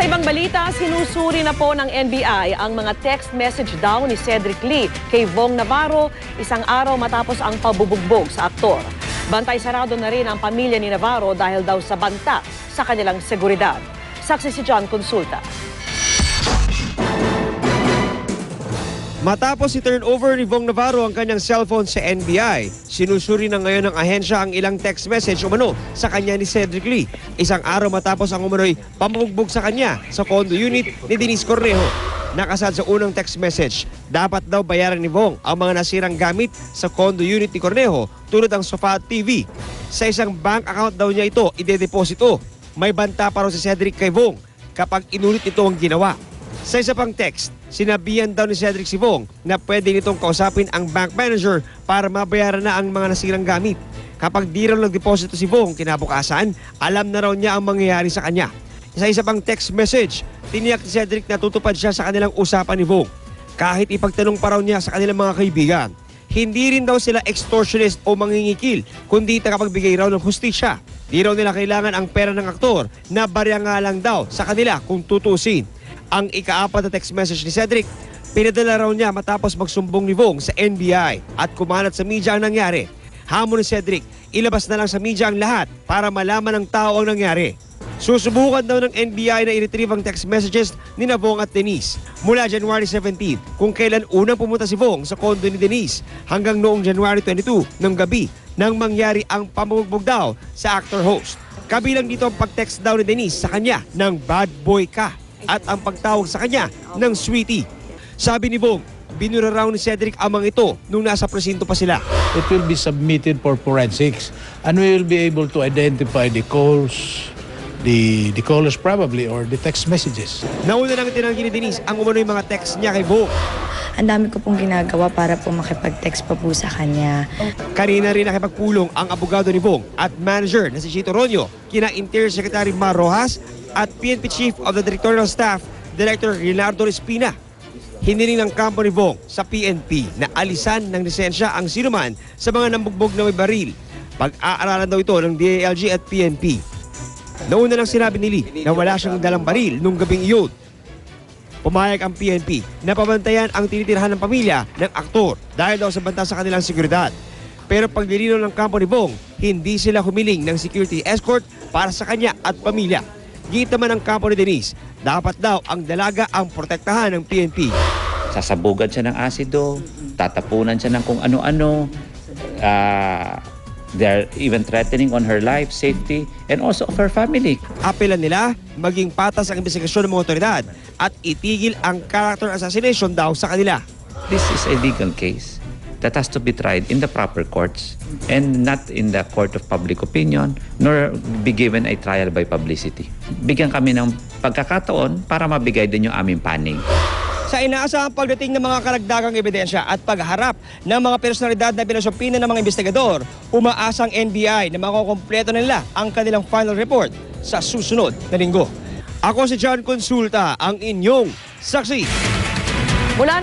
ibang balita, sinusuri na po ng NBI ang mga text message daw ni Cedric Lee kay Vong Navarro isang araw matapos ang pabubugbog sa aktor. Bantay sarado na rin ang pamilya ni Navarro dahil daw sa banta sa kanilang seguridad. Saksi si John Consulta. Matapos i-turnover ni Vong Navarro ang kanyang cellphone sa NBI, sinusuri na ngayon ng ahensya ang ilang text message umano sa kanya ni Cedric Lee. Isang araw matapos ang umano'y pamubugbog sa kanya sa condo unit ni Denise Cornejo. Nakasad sa unang text message, dapat daw bayaran ni Vong ang mga nasirang gamit sa condo unit ni Cornejo tulad ng sofa at TV. Sa isang bank account daw niya ito ide-deposito. May banta pa raw si Cedric kay Vong kapag inulit ito ang ginawa. Sa isa pang text, sinabihan daw ni Cedric si Vong na pwede nitong kausapin ang bank manager para mabayaran na ang mga nasirang gamit. Kapag di raw nagdeposito si Vong kinabukasan, alam na raw niya ang mangyayari sa kanya. Sa isa pang text message, tiniyak ni Cedric na tutupad siya sa kanilang usapan ni Vong. Kahit ipagtanong pa raw niya sa kanilang mga kaibigan, hindi rin daw sila extortionist o mangingikil, kundi tagapagbigay raw ng hustisya. Di raw nila kailangan ang pera ng aktor na barya nga lang daw sa kanila kung tutusin. Ang ika-4 na text message ni Cedric, pinadala raw niya matapos magsumbong ni Vong sa NBI at kumalat sa media ang nangyari. Hamon ni Cedric, ilabas na lang sa media ang lahat para malaman ng tao ang nangyari. Susubukan daw ng NBI na i-retrieve ang text messages ni Vong at Denise mula January 17 kung kailan unang pumunta si Vong sa condo ni Denise hanggang noong January 22 ng gabi nang mangyari ang pamubugbog daw sa actor-host. Kabilang dito ang pag-text daw ni Denise sa kanya ng bad boy ka at ang pagtawag sa kanya ng sweetie. Sabi ni Vong, binura raw ni Cedric amang ito nung nasa presinto pa sila. It will be submitted for forensics and we will be able to identify the calls, the callers probably or the text messages. Nauna nang tinanggi ni Denise ang umano'y mga text niya kay Vong. Ang dami ko pong ginagawa para po makipag-text pa po sa kanya. Kanina rin nakipagpulong ang abogado ni Vong at manager na si Chito Ronyo, kina Interior Secretary Mar Rojas at PNP Chief of the Directorial Staff, Director Leonardo Espina. Hiniling ng kampo ni Vong sa PNP na alisan ng lisensya ang sinuman sa mga nambugbog na may baril. Pag-aaralan daw ito ng DILG at PNP. Nauna nang sinabi ni Lee na wala siyang dalang baril nung gabing iyon. Pumayag ang PNP na pabantayan ang tinitirhan ng pamilya ng aktor dahil daw sa banta sa kanilang seguridad. Pero paglilinaw ng kampo ni Vong, hindi sila humiling ng security escort para sa kanya at pamilya. Git naman ang kampo ni Denise, dapat daw ang dalaga ang protektahan ng PNP. Sasabugan siya ng asido, tatapunan siya ng kung ano-ano. They're even threatening on her life, safety, and also of her family. Apelan nila, maging patas ang investigasyon ng mga otoridad at itigil ang character assassination daw sa kanila. This is a legal case that has to be tried in the proper courts and not in the court of public opinion, nor be given a trial by publicity. Bigyan kami ng pagkakataon para mabigay din yung aming panig. Sa inaasahang pagdating ng mga karagdagang ebidensya at pagharap ng mga personalidad na pinasumpinan ng mga investigador, umaasang NBI na makukumpleto nila ang kanilang final report sa susunod na linggo. Ako si John Consulta, ang inyong saksi. Mula